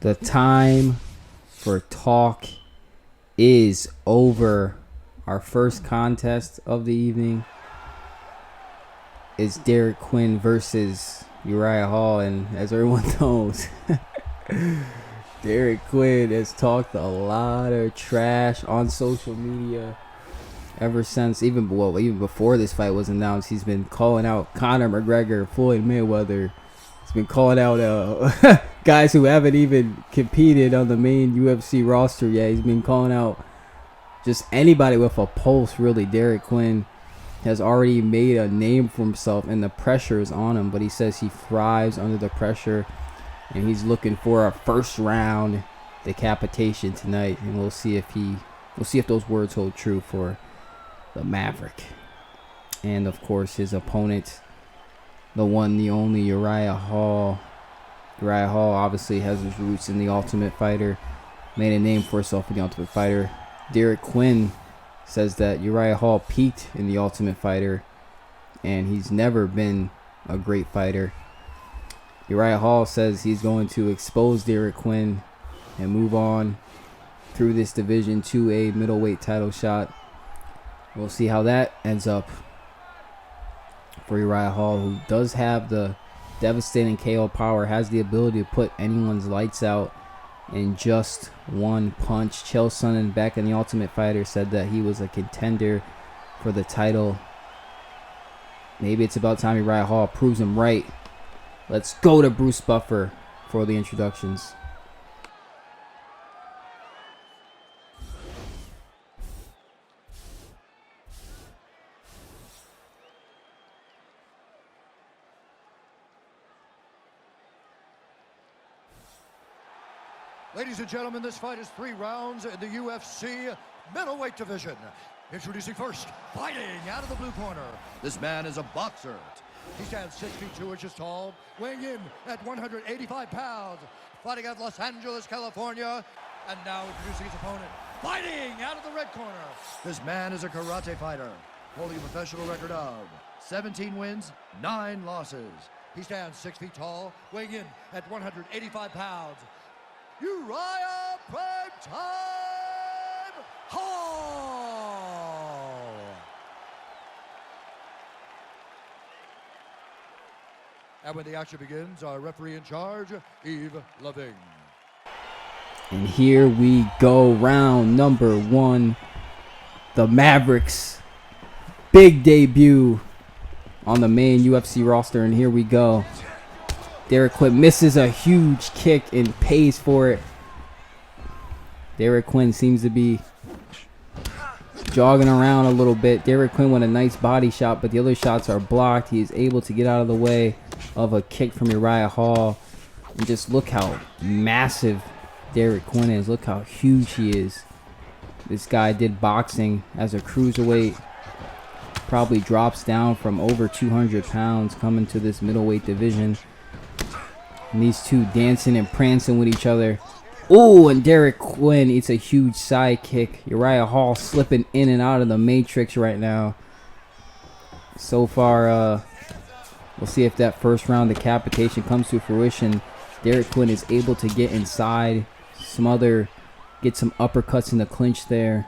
The time for talk is over. Our first contest of the evening is Derek Quinn versus Uriah Hall, and as everyone knows, Derek Quinn has talked a lot of trash on social media ever since, even before this fight was announced. He's been calling out Conor McGregor, Floyd Mayweather. He's been calling out guys who haven't even competed on the main UFC roster yet. He's been calling out just anybody with a pulse, really. Derek Quinn has already made a name for himself, and the pressure is on him, but he says he thrives under the pressure, and he's looking for a first round decapitation tonight, and we'll see if those words hold true for the Maverick. And of course, his opponent, the one, the only, Uriah Hall. Uriah Hall obviously has his roots in the Ultimate Fighter, made a name for himself in the Ultimate Fighter. Derek Quinn says that Uriah Hall peaked in the Ultimate Fighter, and he's never been a great fighter. Uriah Hall says he's going to expose Derek Quinn and move on through this division to a middleweight title shot. We'll see how that ends up for Uriah Hall, who does have the devastating KO power, has the ability to put anyone's lights out in just one punch. Chael Sonnen, back in the Ultimate Fighter, said that he was a contender for the title. Maybe it's about time Uriah Hall proves him right. Let's go to Bruce Buffer for the introductions. Ladies and gentlemen, this fight is 3 rounds in the UFC middleweight division. Introducing first, fighting out of the blue corner. This man is a boxer. He stands 6 feet 2 inches tall, weighing in at 185 pounds. Fighting out of Los Angeles, California. And now introducing his opponent, fighting out of the red corner. This man is a karate fighter, holding a professional record of 17 wins, 9 losses. He stands 6 feet tall, weighing in at 185 pounds. Uriah Primetime Hall! And when the action begins, our referee in charge, Yves Lavigne. And here we go, round number 1. The Mavericks' big debut on the main UFC roster, and here we go. Derek Quinn misses a huge kick and pays for it. Derek Quinn seems to be jogging around a little bit. Derek Quinn with a nice body shot, but the other shots are blocked. He is able to get out of the way of a kick from Uriah Hall. And just look how massive Derek Quinn is. Look how huge he is. This guy did boxing as a cruiserweight. Probably drops down from over 200 pounds coming to this middleweight division. And these two dancing and prancing with each other. Oh, and Derek Quinn eats a huge side kick. Uriah Hall slipping in and out of the matrix right now. So far, we'll see if that first round decapitation comes to fruition. Derek Quinn is able to get inside, get some uppercuts in the clinch there.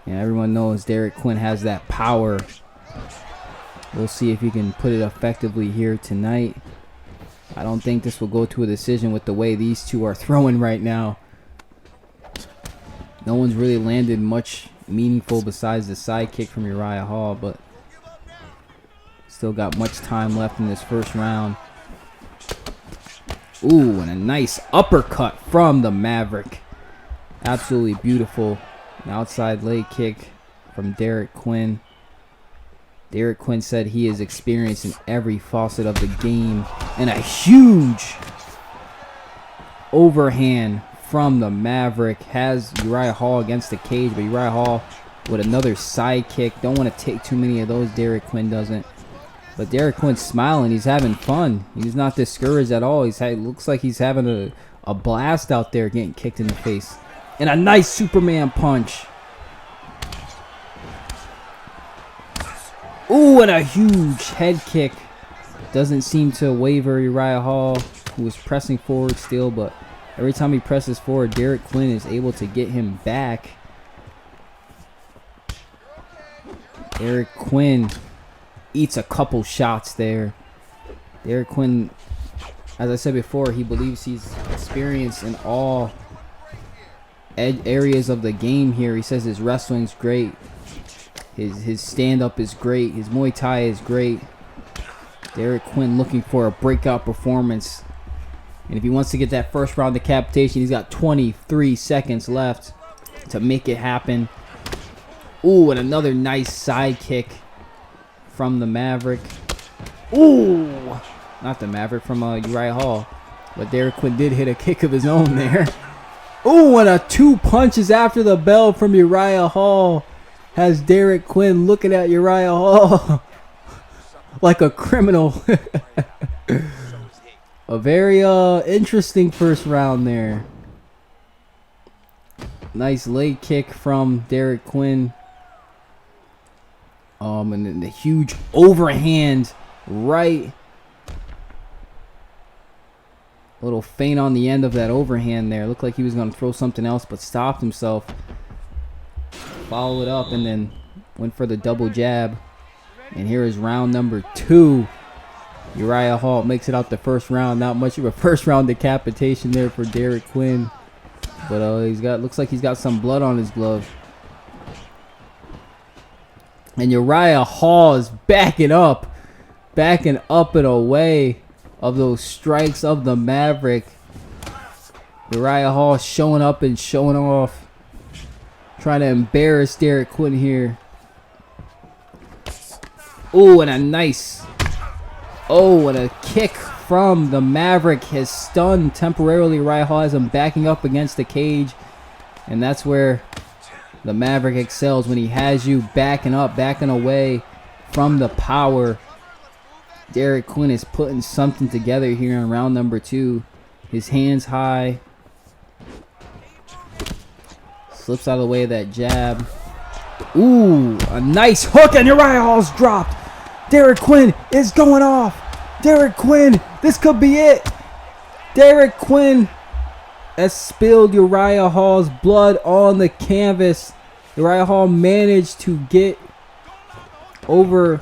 And everyone knows Derek Quinn has that power. We'll see if he can put it effectively here tonight. I don't think this will go to a decision with the way these two are throwing right now. No one's really landed much meaningful besides the side kick from Uriah Hall, but still got much time left in this first round. Ooh, and a nice uppercut from the Maverick. Absolutely beautiful. An outside leg kick from Derek Quinn. Derek Quinn said he is experienced in every facet of the game. And a huge overhand from the Maverick has Uriah Hall against the cage, but Uriah Hall with another side kick. Don't want to take too many of those. Derek Quinn doesn't. But Derek Quinn's smiling. He's having fun. He's not discouraged at all. Looks like he's having a blast out there getting kicked in the face. And a nice Superman punch. Ooh, and a huge head kick. Doesn't seem to waver Uriah Hall. who was pressing forward still, but every time he presses forward, Derek Quinn is able to get him back. Derek Quinn eats a couple shots there. Derek Quinn, as I said before, he believes he's experienced in all areas of the game here. He says his wrestling's great. His stand-up is great. His Muay Thai is great. Derek Quinn looking for a breakout performance. And if he wants to get that first round decapitation, he's got 23 seconds left to make it happen. Ooh, and another nice side kick from the Maverick. Ooh, not the Maverick, from Uriah Hall. But Derek Quinn did hit a kick of his own there. Ooh, and a 2 punches after the bell from Uriah Hall has Derek Quinn looking at Uriah Hall like a criminal. A very interesting first round there. Nice leg kick from Derek Quinn. And then the huge overhand right. Little feint on the end of that overhand there. Looked like he was going to throw something else, but stopped himself. Followed it up and then went for the double jab. And here is round number 2. Uriah Hall makes it out the first round. Not much of a first round decapitation there for Derek Quinn. But looks like he's got some blood on his glove. And Uriah Hall is backing up and away of those strikes of the Maverick. Uriah Hall showing up and showing off. Trying to embarrass Derek Quinn here. Oh, and a nice... Oh, and a kick from the Maverick has stunned temporarily Uriah Hall as him backing up against the cage. And that's where the Maverick excels, when he has you backing up, backing away from the power. Derek Quinn is putting something together here in round number 2. His hands high. Slips out of the way of that jab. Ooh, a nice hook, and Uriah Hall's dropped. Derek Quinn is going off. Derek Quinn, this could be it. Derek Quinn has spilled Uriah Hall's blood on the canvas. Uriah Hall managed to get over.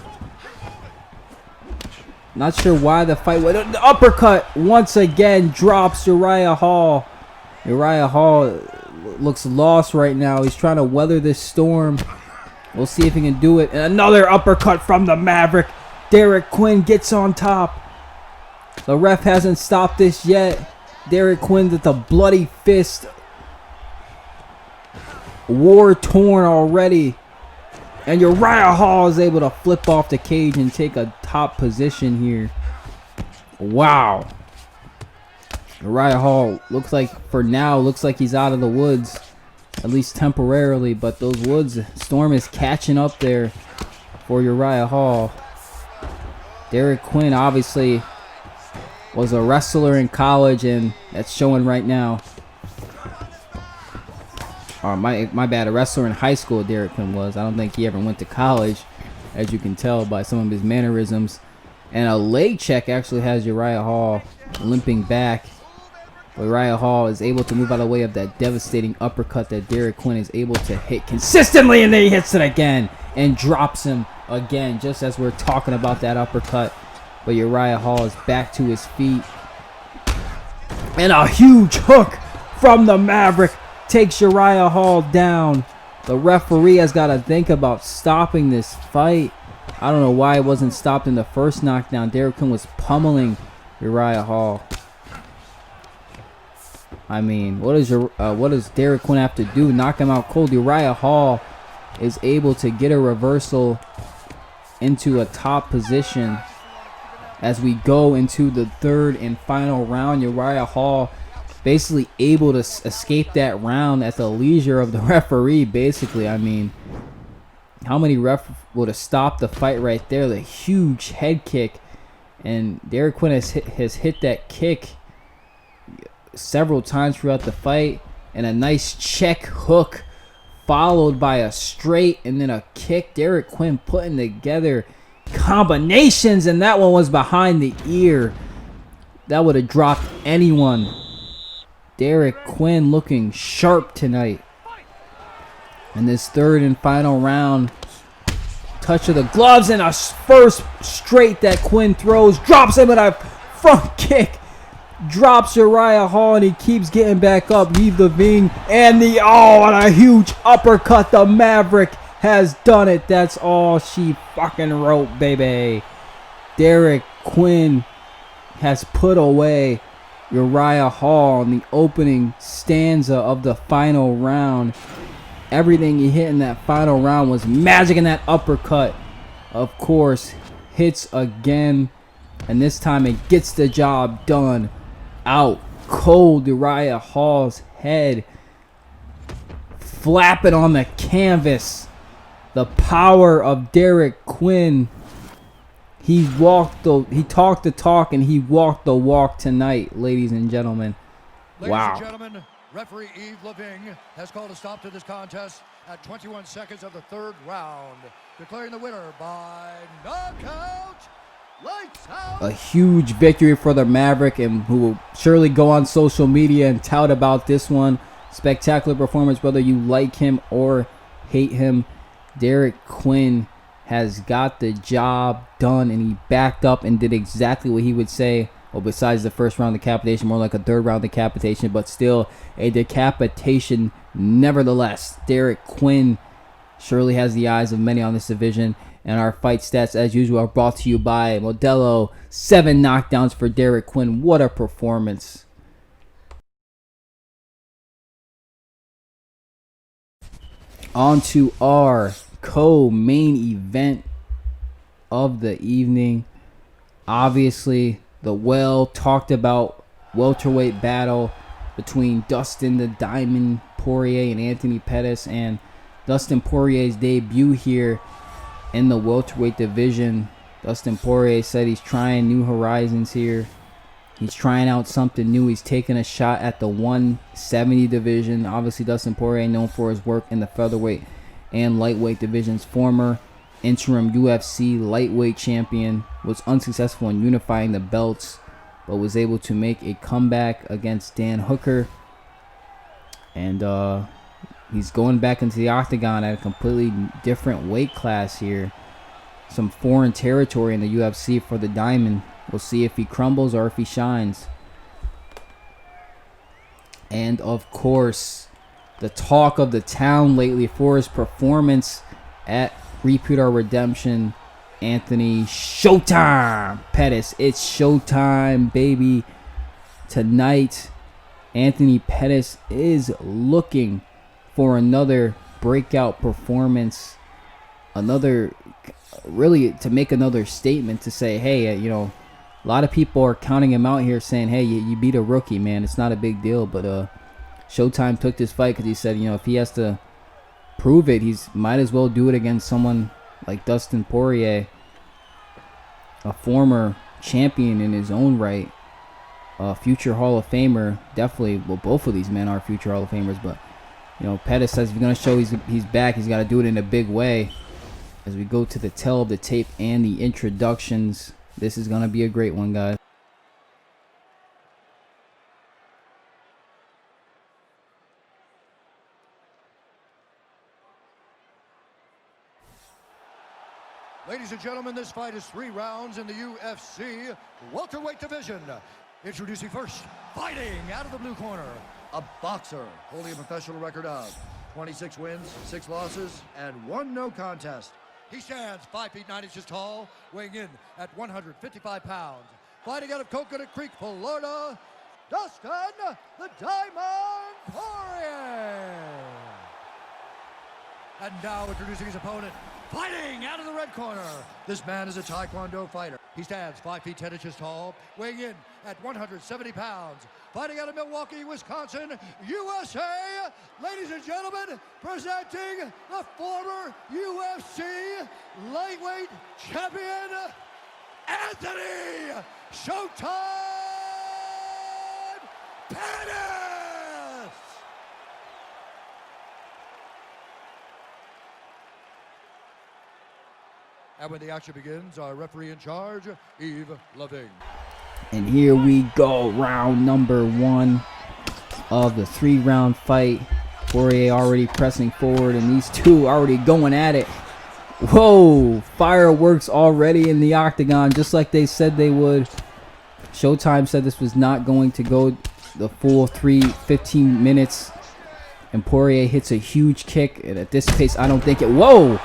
Not sure why the fight went. The uppercut once again drops Uriah Hall. Uriah Hall looks lost right now. He's trying to weather this storm. We'll see if he can do it. And another uppercut from the Maverick. Derek Quinn gets on top. The ref hasn't stopped this yet. Derek Quinn with the bloody fist. War torn already. And Uriah Hall is able to flip off the cage and take a top position here. Wow. Uriah Hall looks like, for now, looks like he's out of the woods. At least temporarily. But those woods, storm is catching up there for Uriah Hall. Derek Quinn obviously was a wrestler in college, and that's showing right now. My bad, a wrestler in high school Derek Quinn was. I don't think he ever went to college, as you can tell by some of his mannerisms. And a leg check actually has Uriah Hall limping back. But Uriah Hall is able to move out of the way of that devastating uppercut that Derek Quinn is able to hit consistently, and then he hits it again and drops him again, just as we're talking about that uppercut. But Uriah Hall is back to his feet. And a huge hook from the Maverick takes Uriah Hall down. The referee has got to think about stopping this fight. I don't know why it wasn't stopped in the first knockdown. Derek Quinn was pummeling Uriah Hall. I mean, what does Derek Quinn have to do? Knock him out cold. Uriah Hall is able to get a reversal into a top position. As we go into the third and final round, Uriah Hall basically able to escape that round at the leisure of the referee, basically. I mean, how many ref would have stopped the fight right there? The huge head kick. And Derek Quinn has hit that kick several times throughout the fight. And a nice check hook followed by a straight and then a kick. Derek Quinn putting together combinations, and that one was behind the ear. That would have dropped anyone. Derek Quinn looking sharp tonight. In this third and final round, touch of the gloves and a first straight that Quinn throws. Drops him with a front kick. Drops Uriah Hall and he keeps getting back up. Yves Lavigne and and a huge uppercut. The Maverick has done it. That's all she fucking wrote, baby. Derek Quinn has put away Uriah Hall in the opening stanza of the final round. Everything he hit in that final round was magic, and that uppercut, of course, hits again. And this time it gets the job done. Out cold Uriah Hall's head, flapping on the canvas. The power of Derek Quinn. He talked the talk and he walked the walk tonight, ladies and gentlemen. Wow. Ladies and gentlemen, referee Yves Lavigne has called a stop to this contest at 21 seconds of the third round, declaring the winner by knockout. Lights out. A huge victory for the Maverick, and who will surely go on social media and tout about this one. Spectacular performance, whether you like him or hate him. Derek Quinn has got the job done, and he backed up and did exactly what he would say. Well, besides the first round decapitation, more like a third round decapitation, but still a decapitation nevertheless. Derek Quinn surely has the eyes of many on this division. And our fight stats, as usual, are brought to you by Modelo. 7 knockdowns for Derek Quinn. What a performance. On to our co-main event of the evening. Obviously, the well-talked about welterweight battle between Dustin the Diamond Poirier and Anthony Pettis. And Dustin Poirier's debut here in the welterweight division. Dustin Poirier said he's trying new horizons here. He's trying out something new. He's taking a shot at the 170 division. Obviously, Dustin Poirier known for his work in the featherweight and lightweight divisions. Former interim UFC lightweight champion. Was unsuccessful in unifying the belts, but was able to make a comeback against Dan Hooker. And he's going back into the octagon at a completely different weight class here. Some foreign territory in the UFC for the Diamond. We'll see if he crumbles or if he shines. And of course, the talk of the town lately for his performance at Repeat or Redemption, Anthony Showtime Pettis. It's showtime, baby. Tonight, Anthony Pettis is looking for another breakout performance, really to make another statement to say, hey, you know, a lot of people are counting him out here saying, hey, you beat a rookie, man. It's not a big deal. But Showtime took this fight because he said, you know, if he has to prove it, he's might as well do it against someone like Dustin Poirier, a former champion in his own right, a future Hall of Famer. Definitely, well, both of these men are future Hall of Famers, but you know, Pettis says if he's going to show he's back, he's got to do it in a big way. As we go to the tell of the tape and the introductions, this is going to be a great one, guys. Ladies and gentlemen, this fight is 3 rounds in the UFC welterweight division. Introducing first, fighting out of the blue corner, a boxer holding a professional record of 26 wins, 6 losses, and 1 no contest. He stands 5 feet 9 inches tall, weighing in at 155 pounds. Fighting out of Coconut Creek, Florida, Dustin the Diamond Poirier. And now introducing his opponent, fighting out of the red corner. This man is a Taekwondo fighter. He stands 5 feet 10 inches tall, weighing in at 170 pounds. Fighting out of Milwaukee, Wisconsin, USA. Ladies and gentlemen, presenting the former UFC lightweight champion, Anthony Showtime Pettis. And when the action begins, our referee in charge, Yves Lavigne. And here we go, round number 1 of the 3-round fight. Poirier already pressing forward, and these two already going at it. Whoa, fireworks already in the octagon, just like they said they would. Showtime said this was not going to go the full 15 minutes. And Poirier hits a huge kick, and at this pace, I don't think it... Whoa!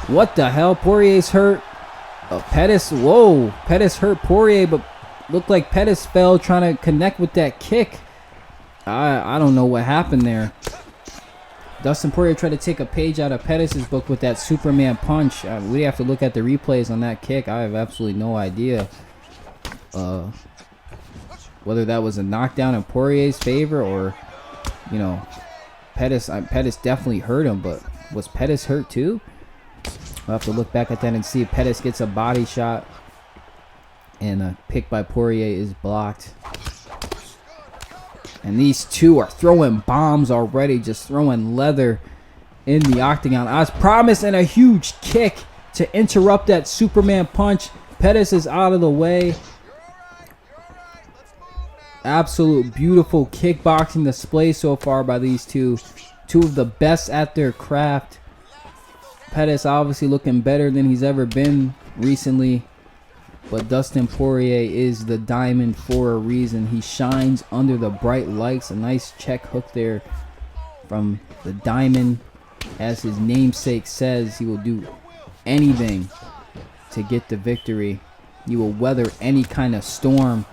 What the hell? Poirier's hurt. Pettis, whoa. Pettis hurt Poirier, but looked like Pettis fell trying to connect with that kick. I don't know what happened there. Dustin Poirier tried to take a page out of Pettis' book with that Superman punch. We have to look at the replays on that kick. I have absolutely no idea whether that was a knockdown in Poirier's favor or, you know, Pettis definitely hurt him, but was Pettis hurt too? We'll have to look back at that and see if Pettis gets a body shot. And a pick by Poirier is blocked. And these two are throwing bombs already, just throwing leather in the octagon. As promised, and a huge kick to interrupt that Superman punch. Pettis is out of the way. Absolute beautiful kickboxing display so far by these two. Two of the best at their craft. Pettis obviously looking better than he's ever been recently. But Dustin Poirier is the diamond for a reason. He shines under the bright lights. A nice check hook there from the diamond. As his namesake says, he will do anything to get the victory. He will weather any kind of storm.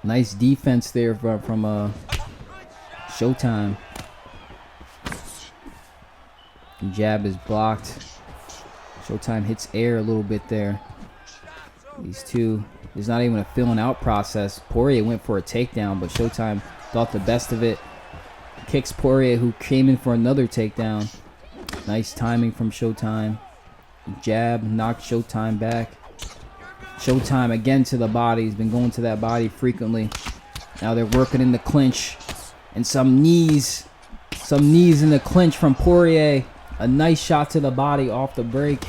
Nice defense there from Showtime. Jab is blocked. Showtime hits air a little bit there. These two, there's not even a filling out process. Poirier went for a takedown, but Showtime thought the best of it. Kicks Poirier, who came in for another takedown. Nice timing from Showtime. Jab knocked Showtime back. Showtime again to the body. He's been going to that body frequently. Now they're working in the clinch. And some knees in the clinch from Poirier. A nice shot to the body off the break.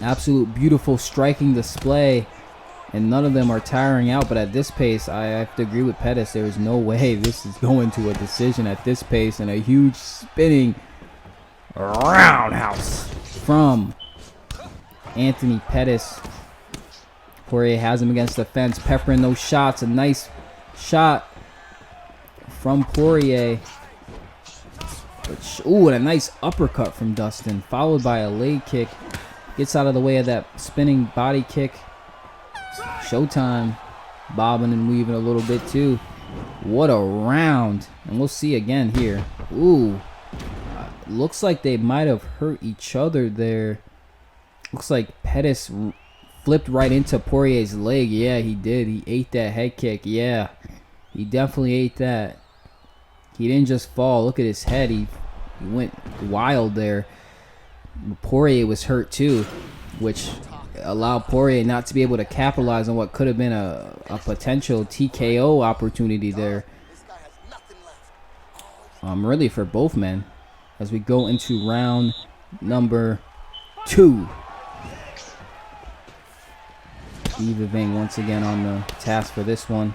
Absolute beautiful striking display. And none of them are tiring out. But at this pace, I have to agree with Pettis. There is no way this is going to a decision at this pace. And a huge spinning roundhouse from Anthony Pettis. Poirier has him against the fence, peppering those shots. A nice shot from Poirier. Ooh, and a nice uppercut from Dustin, followed by a leg kick. Gets out of the way of that spinning body kick. Showtime bobbing and weaving a little bit too. What a round. And we'll see again here. Ooh. Looks like they might have hurt each other there. Looks like Pettis flipped right into Poirier's leg. Yeah, he did. He ate that head kick. Yeah, he definitely ate that. He didn't just fall. Look at his head. He went wild there. Poirier was hurt too, which allowed Poirier not to be able to capitalize on what could have been a potential TKO opportunity there. Really for both men. As we go into round number 2. Eva Vang once again on the task for this one.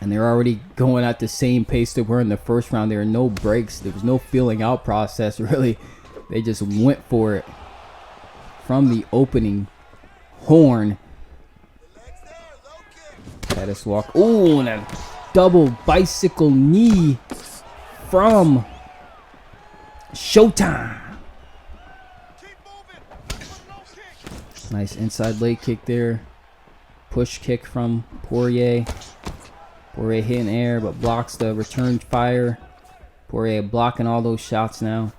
And they're already going at the same pace that were in the first round. There are no breaks. There was no feeling out process, really. They just went for it from the opening horn. Pettis walk. Ooh, and a double bicycle knee from Showtime. Nice inside leg kick there. Push kick from Poirier. Poirier hitting air but blocks the return fire. Poirier blocking all those shots now.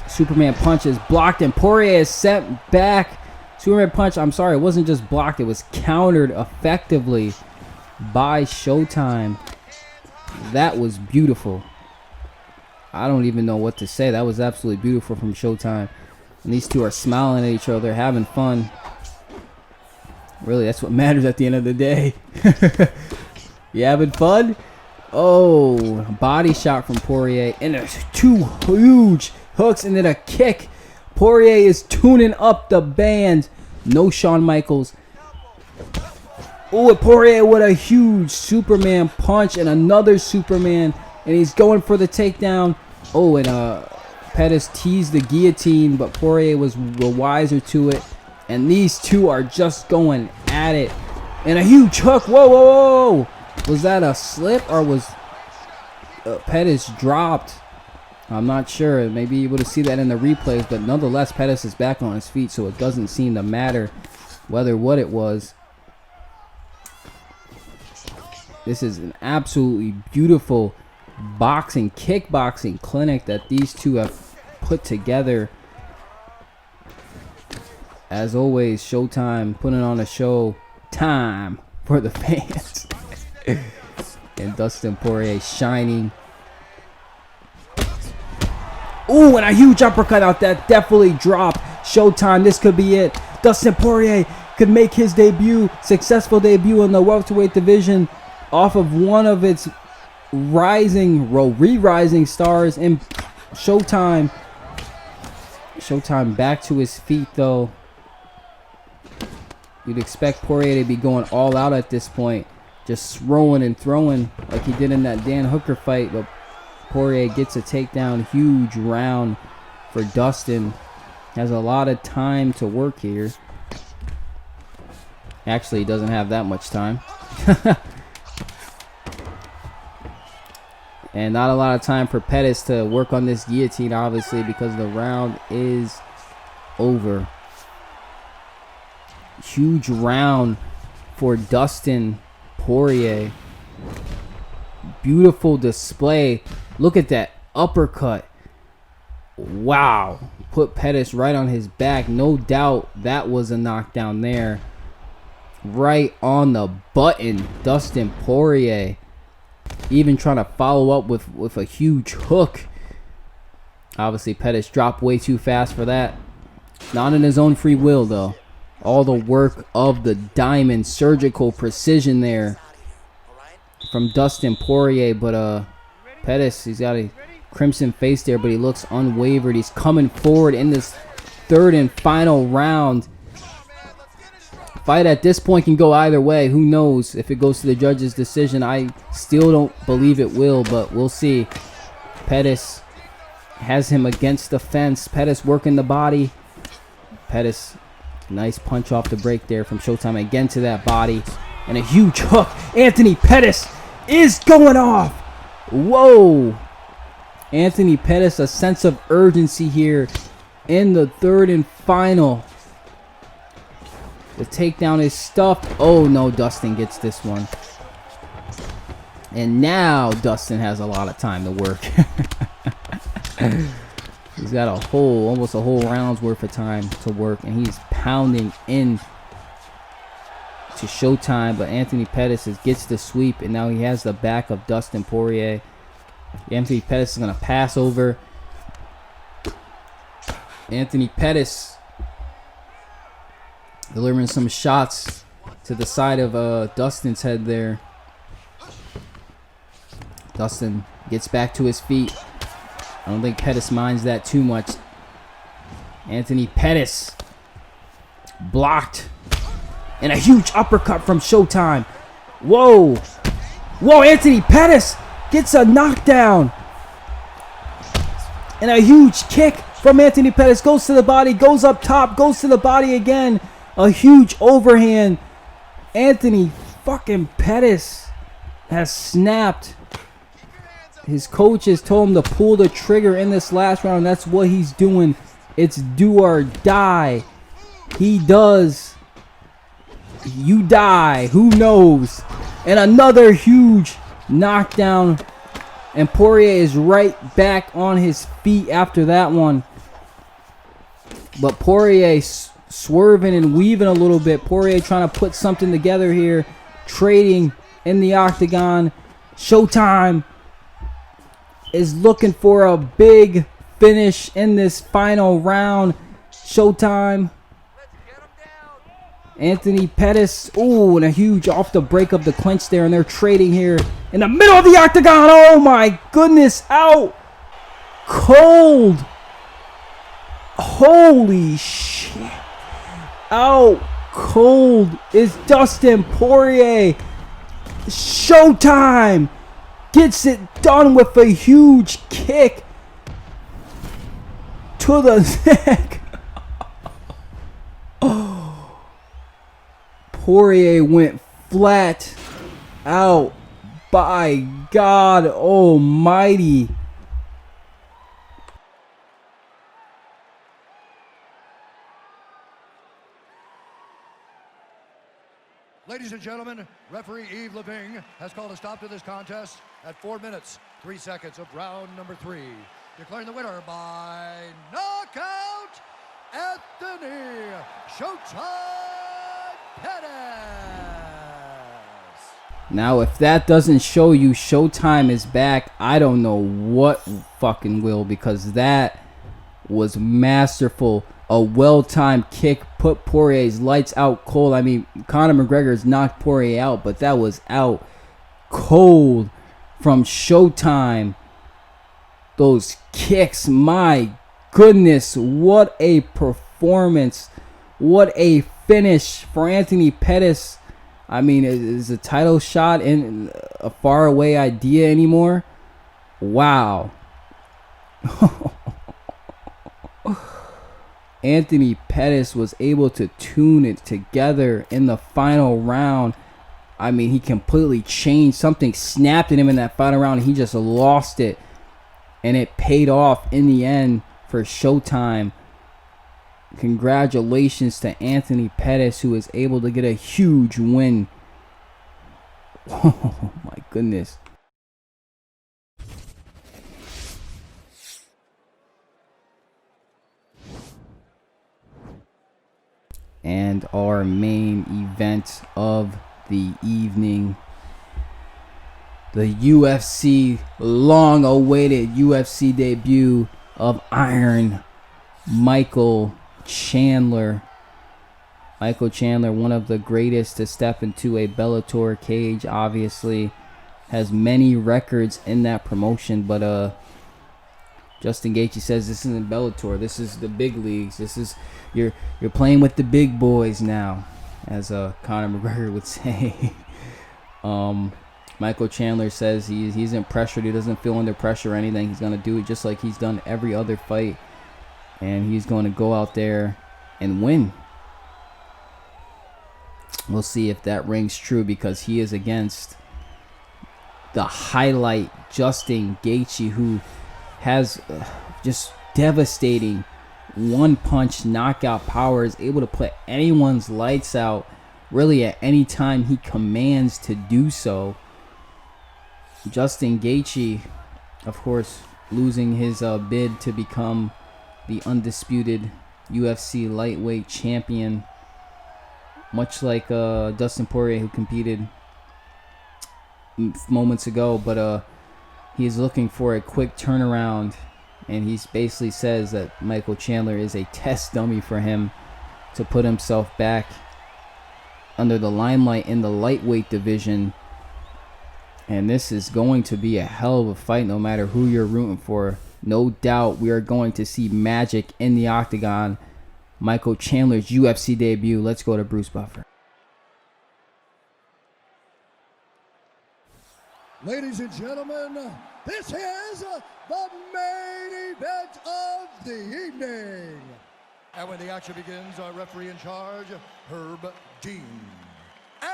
Superman punch is blocked and Poirier is sent back. Superman punch, I'm sorry, it wasn't just blocked. It was countered effectively by Showtime. That was beautiful. I don't even know what to say. That was absolutely beautiful from Showtime. And these two are smiling at each other, having fun. Really, that's what matters at the end of the day. You having fun? Oh, body shot from Poirier. And there's two huge hooks and then a kick Poirier is tuning up the band. No Shawn Michaels. Oh, Poirier with a huge Superman punch and another Superman. And he's going for the takedown. Oh, and Pettis teased the guillotine, but Poirier was wiser to it. And these two are just going at it. And a huge hook. Whoa, whoa, whoa. Was that a slip or was Pettis dropped? I'm not sure. Maybe able to see that in the replays. But nonetheless, Pettis is back on his feet, so it doesn't seem to matter whether what it was. This is an absolutely beautiful boxing, kickboxing clinic that these two have put together. As always, Showtime putting on a show time for the fans. And Dustin Poirier shining. Ooh, and a huge uppercut out that definitely dropped. Showtime, this could be it. Dustin Poirier could make his debut, successful debut in the welterweight division off of one of its re-rising stars in Showtime. Showtime back to his feet though. You'd expect Poirier to be going all out at this point, just throwing and throwing like he did in that Dan Hooker fight, but Poirier gets a takedown. Huge round for Dustin. Has a lot of time to work here. Actually, he doesn't have that much time. And not a lot of time for Pettis to work on this guillotine, obviously, because the round is over. Huge round for Dustin Poirier. Beautiful display. Look at that uppercut. Wow. Put Pettis right on his back. No doubt that was a knockdown there. Right on the button. Dustin Poirier. Even trying to follow up with a huge hook. Obviously, Pettis dropped way too fast for that. Not in his own free will, though. All the work of the diamond, surgical precision there from Dustin Poirier. But Pettis, he's got a crimson face there, but he looks unwavered. He's coming forward in this third and final round. Fight at this point can go either way. Who knows if it goes to the judge's decision? I still don't believe it will, but we'll see. Pettis has him against the fence. Pettis working the body. Pettis, nice punch off the break there from Showtime. Again to that body. And a huge hook. Anthony Pettis is going off. Whoa. Anthony Pettis, a sense of urgency here in the third and final. The takedown is stuffed. Oh no, Dustin gets this one. And now Dustin has a lot of time to work. He's got almost a whole round's worth of time to work, and he's pounding in to Showtime. But Anthony Pettis gets the sweep, and now he has the back of Dustin Poirier. Anthony Pettis is going to pass over. Anthony Pettis delivering some shots to the side of Dustin's head there. Dustin gets back to his feet. I don't think Pettis minds that too much. Anthony Pettis blocked. And a huge uppercut from Showtime. Whoa. Whoa, Anthony Pettis gets a knockdown. And a huge kick from Anthony Pettis. Goes to the body, goes up top, goes to the body again. A huge overhand. Anthony fucking Pettis has snapped. His coaches told him to pull the trigger in this last round. That's what he's doing. It's do or die. He does. You die. Who knows? And another huge knockdown. And Poirier is right back on his feet after that one. But Poirier swerving and weaving a little bit. Poirier trying to put something together here. Trading in the octagon. Showtime is looking for a big finish in this final round. Showtime. Anthony Pettis. Ooh, and a huge off the break of the clinch there. And they're trading here in the middle of the octagon. Oh my goodness. Out cold. Holy shit. Out cold is Dustin Poirier. Showtime gets it done with a huge kick to the neck. Poirier went flat out. By God Almighty. Ladies and gentlemen, referee Yves Lavigne has called a stop to this contest at 4 minutes, 3 seconds of round number 3. Declaring the winner by knockout, Anthony Showtime Pettis. Now, if that doesn't show you Showtime is back, I don't know what fucking will, because that was masterful. A well-timed kick put Poirier's lights out cold. I mean, Conor McGregor's knocked Poirier out, but that was out cold from Showtime. Those kicks, my goodness, what a performance. What a finish for Anthony Pettis. I mean, is a title shot in a faraway idea anymore? Wow. Anthony Pettis was able to tune it together in the final round. I mean, he completely changed. Something snapped in him in that final round, and he just lost it. And it paid off in the end for Showtime. Congratulations to Anthony Pettis, who is able to get a huge win. Oh my goodness. And our main event of the evening, the UFC long-awaited UFC debut of Iron Michael Chandler. Michael Chandler, one of the greatest to step into a Bellator cage, obviously has many records in that promotion, but Justin Gaethje says this isn't Bellator, this is the big leagues. This is you're playing with the big boys now, as Conor McGregor would say. Michael Chandler says he isn't pressured, he doesn't feel under pressure or anything. He's gonna do it just like he's done every other fight. And he's going to go out there and win. We'll see if that rings true, because he is against the highlight Justin Gaethje, who has just devastating one-punch knockout power, is able to put anyone's lights out really at any time he commands to do so. Justin Gaethje, of course, losing his bid to become the undisputed UFC lightweight champion, much like Dustin Poirier, who competed moments ago, but he is looking for a quick turnaround, and he basically says that Michael Chandler is a test dummy for him to put himself back under the limelight in the lightweight division. And this is going to be a hell of a fight, no matter who you're rooting for. No doubt we are going to see magic in the octagon. Michael Chandler's UFC debut. Let's go to Bruce Buffer. Ladies and gentlemen, this is the main event of the evening. And when the action begins, our referee in charge, Herb Dean. And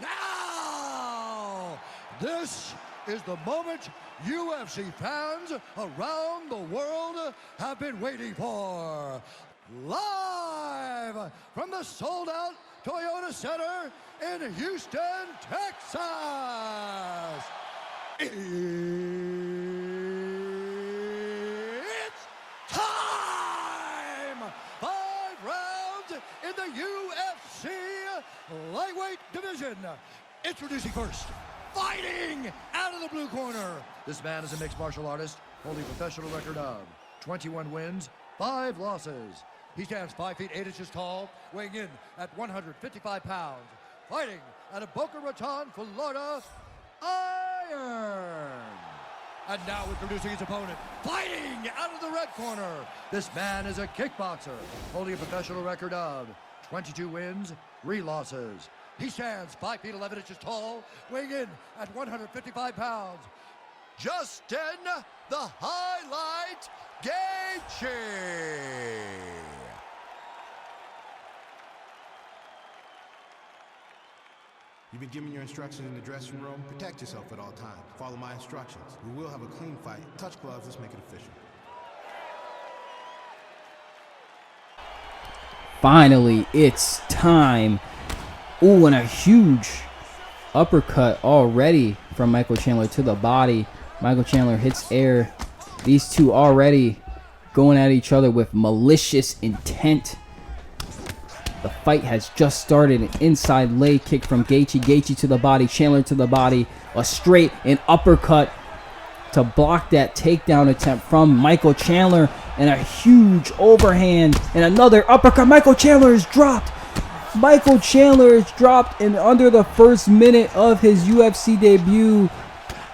now, this is the moment UFC fans around the world have been waiting for. Live from the sold-out Toyota Center in Houston, Texas. It's time! 5 rounds in the UFC lightweight division. Introducing first, fighting out of the blue corner. This man is a mixed martial artist, holding a professional record of 21 wins, 5 losses. He stands 5 feet 8 inches tall, weighing in at 155 pounds. Fighting out of Boca Raton, Florida, Iron And now introducing his opponent, fighting out of the red corner. This man is a kickboxer, holding a professional record of 22 wins, 3 losses. He stands 5 feet 11 inches tall, weighing in at 155 pounds. Justin, the Highlight Gaethje. You've been given your instructions in the dressing room. Protect yourself at all times. Follow my instructions. We will have a clean fight. Touch gloves. Let's make it official. Finally, it's time. Ooh, and a huge uppercut already from Michael Chandler to the body. Michael Chandler hits air. These two already going at each other with malicious intent. The fight has just started. An inside leg kick from Gaethje. Gaethje to the body. Chandler to the body. A straight and uppercut to block that takedown attempt from Michael Chandler. And a huge overhand. And another uppercut. Michael Chandler is dropped. Michael Chandler is dropped in under the first minute of his UFC debut.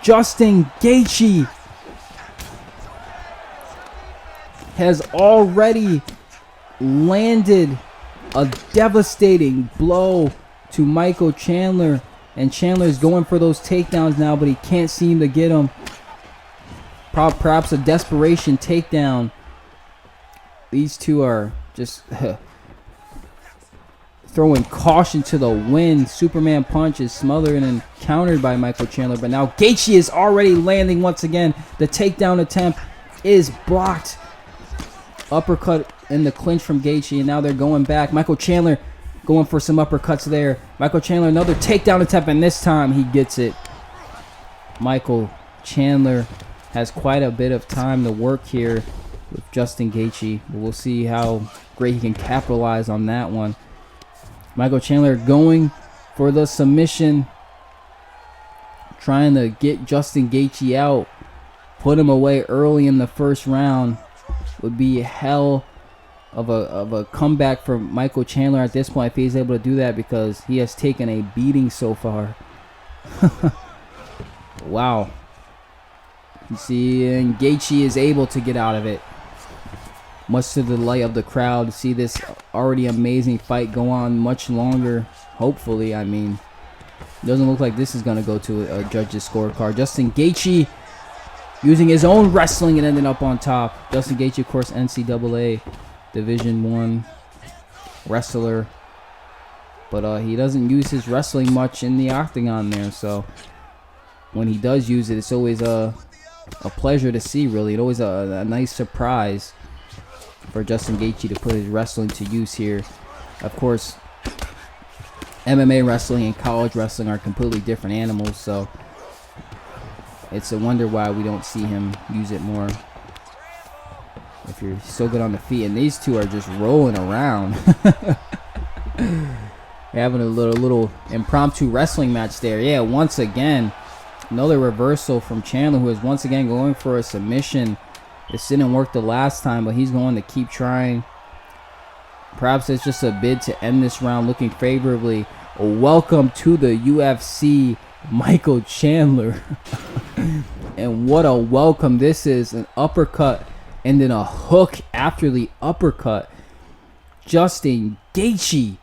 Justin Gaethje has already landed a devastating blow to Michael Chandler, and Chandler is going for those takedowns now, but he can't seem to get them. Perhaps a desperation takedown. These two are just throwing caution to the wind. Superman punch is smothered and countered by Michael Chandler, but now Gaethje is already landing once again. The takedown attempt is blocked. Uppercut in the clinch from Gaethje, and now they're going back. Michael Chandler going for some uppercuts there. Michael Chandler, another takedown attempt, and this time he gets it. Michael Chandler has quite a bit of time to work here with Justin Gaethje. We'll see how great he can capitalize on that one. Michael Chandler going for the submission, trying to get Justin Gaethje out, put him away early in the first round. Would be hell of a comeback for Michael Chandler at this point if he's able to do that, because he has taken a beating so far. Wow. You see, and Gaethje is able to get out of it, much to the delight of the crowd to see this already amazing fight go on much longer. Hopefully, I mean, it doesn't look like this is going to go to a judge's scorecard. Justin Gaethje using his own wrestling and ending up on top. Justin Gaethje, of course, NCAA Division I wrestler. But he doesn't use his wrestling much in the octagon there. So when he does use it, it's always a pleasure to see, really. It's always a nice surprise for Justin Gaethje to put his wrestling to use here. Of course, MMA wrestling and college wrestling are completely different animals. So it's a wonder why we don't see him use it more. If you're so good on the feet, and these two are just rolling around. Having a little impromptu wrestling match there. Yeah, once again, another reversal from Chandler, who is once again going for a submission. This didn't work the last time, but he's going to keep trying. Perhaps it's just a bid to end this round looking favorably. Welcome to the UFC, Michael Chandler. And what a welcome this is. An uppercut and then a hook after the uppercut. Justin Gaethje.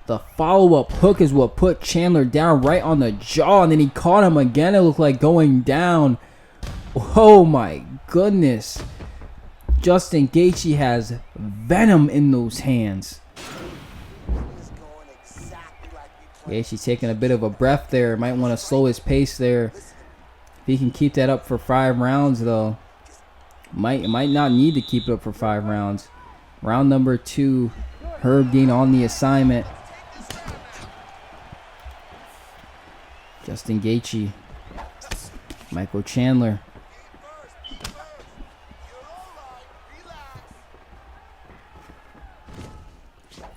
The follow-up hook is what put Chandler down right on the jaw, and then he caught him again. It looked like going down. Oh my goodness. Justin Gaethje has venom in those hands. Gaethje taking a bit of a breath there. Might want to slow his pace there. If he can keep that up for 5 rounds, though. Might not need to keep it up for 5 rounds. Round number 2. Herb Dean on the assignment. Justin Gaethje. Michael Chandler.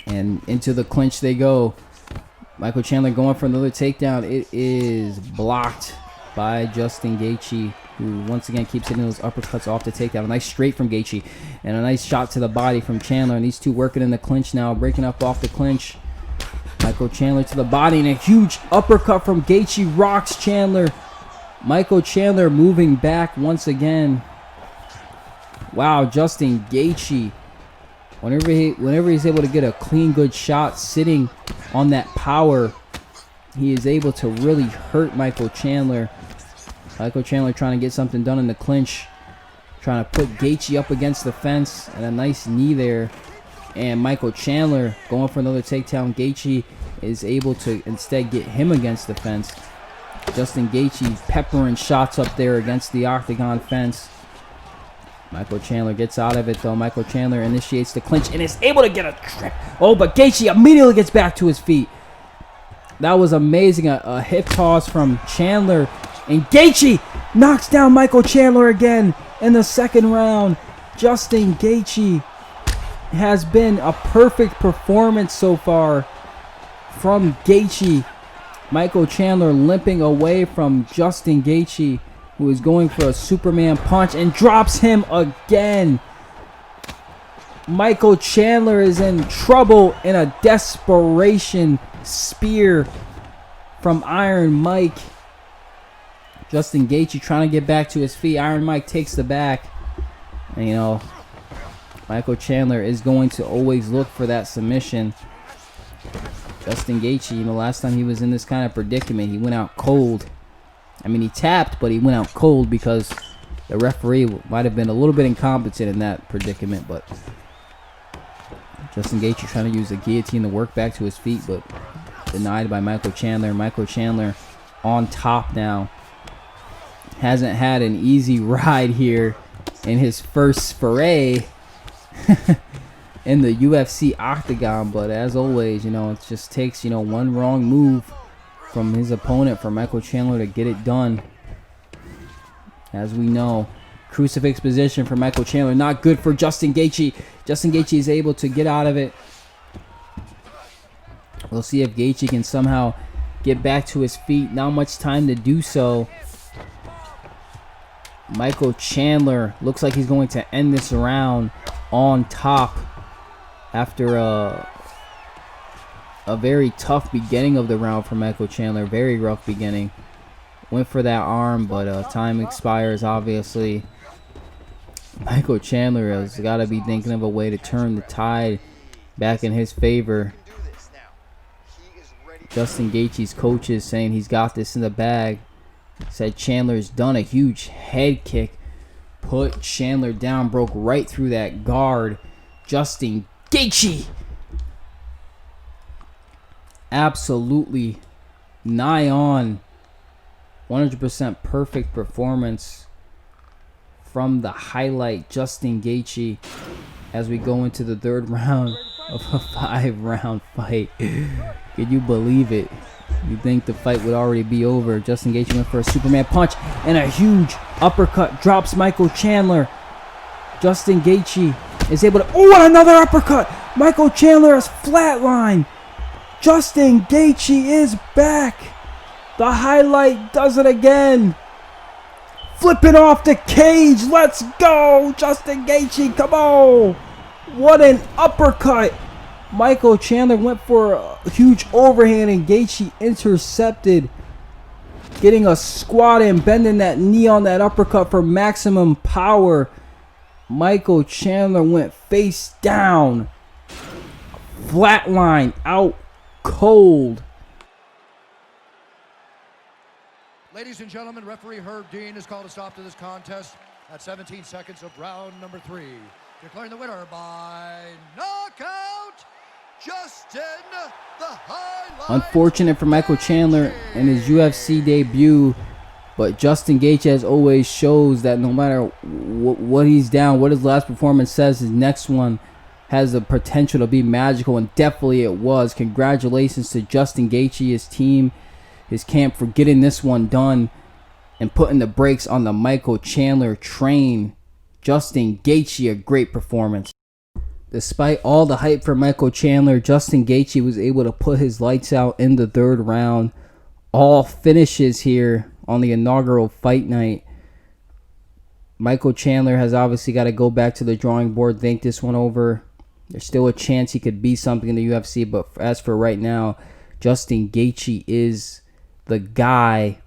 And into the clinch they go. Michael Chandler going for another takedown. It is blocked by Justin Gaethje, who once again keeps hitting those uppercuts off the takedown. A nice straight from Gaethje and a nice shot to the body from Chandler. And these two working in the clinch now, breaking up off the clinch. Michael Chandler to the body and a huge uppercut from Gaethje rocks Chandler. Michael Chandler moving back once again. Wow, Justin Gaethje. Whenever he's able to get a clean, good shot sitting on that power, he is able to really hurt Michael Chandler. Michael Chandler trying to get something done in the clinch. Trying to put Gaethje up against the fence, and a nice knee there. And Michael Chandler going for another takedown. Gaethje is able to instead get him against the fence. Justin Gaethje peppering shots up there against the octagon fence. Michael Chandler gets out of it though. Michael Chandler initiates the clinch and is able to get a trip. Oh, but Gaethje immediately gets back to his feet. That was amazing. A hip toss from Chandler. And Gaethje knocks down Michael Chandler again in the second round. Justin Gaethje has been a perfect performance so far from Gaethje. Michael Chandler limping away from Justin Gaethje, who is going for a Superman punch and drops him again. Michael Chandler is in trouble in a desperation spear from Iron Mike. Justin Gaethje trying to get back to his feet. Iron Mike takes the back. And, you know, Michael Chandler is going to always look for that submission. Justin Gaethje, you know, last time he was in this kind of predicament, he went out cold. I mean, he tapped, but he went out cold because the referee might have been a little bit incompetent in that predicament. But Justin Gaethje trying to use the guillotine to work back to his feet, but denied by Michael Chandler. Michael Chandler on top now. Hasn't had an easy ride here in his first foray in the UFC octagon, but as always, you know, it just takes, you know, one wrong move from his opponent for Michael Chandler to get it done. As we know, crucifix position for Michael Chandler, not good for Justin Gaethje. Justin Gaethje is able to get out of it. We'll see if Gaethje can somehow get back to his feet. Not much time to do so. Michael Chandler looks like he's going to end this round on top after a very tough beginning of the round for Michael Chandler. Very rough beginning. Went for that arm, but time expires, obviously. Michael Chandler has got to be thinking of a way to turn the tide back in his favor. Justin Gaethje's coach is saying he's got this in the bag. Said Chandler's done. A huge head kick put Chandler down, broke right through that guard. Justin Gaethje absolutely nigh on 100% perfect performance from the highlight Justin Gaethje as we go into the third round of a 5-round fight. Can you believe it? You'd think the fight would already be over. Justin Gaethje went for a Superman punch and a huge uppercut drops Michael Chandler. Justin Gaethje is able to... Oh, and another uppercut! Michael Chandler is flatlined. Justin Gaethje is back. The highlight does it again. Flipping off the cage. Let's go, Justin Gaethje. Come on. What an uppercut. Michael Chandler went for a huge overhand and Gaethje intercepted. Getting a squat and bending that knee on that uppercut for maximum power. Michael Chandler went face down. Flatline out cold. Ladies and gentlemen, referee Herb Dean has called a stop to this contest at 17 seconds of round number 3. Declaring the winner by knockout, Justin the Highlight. Unfortunate for Michael Chandler in his UFC debut, but Justin Gaethje, as always, shows that no matter what he's down, what his last performance says, his next one has the potential to be magical, and definitely it was. Congratulations to Justin Gaethje, his team, his camp, for getting this one done and putting the brakes on the Michael Chandler train. Justin Gaethje, a great performance. Despite all the hype for Michael Chandler, Justin Gaethje was able to put his lights out in the third round. All finishes here on the inaugural fight night. Michael Chandler has obviously got to go back to the drawing board, think this one over. There's still a chance he could be something in the UFC, but as for right now, Justin Gaethje is the guy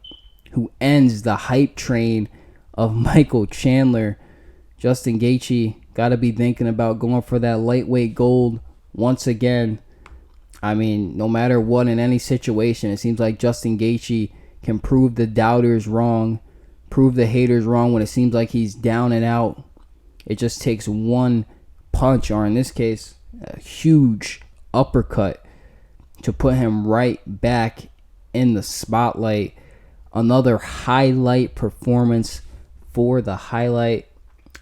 who ends the hype train of Michael Chandler. Justin Gaethje got to be thinking about going for that lightweight gold once again. I mean, no matter what, in any situation, it seems like Justin Gaethje can prove the doubters wrong, prove the haters wrong when it seems like he's down and out. It just takes one punch, or in this case, a huge uppercut, to put him right back in the spotlight. Another highlight performance for the highlight.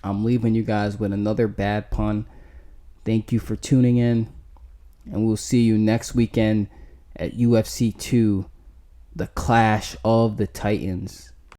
I'm leaving you guys with another bad pun. Thank you for tuning in, and we'll see you next weekend at UFC 2, the Clash of the Titans.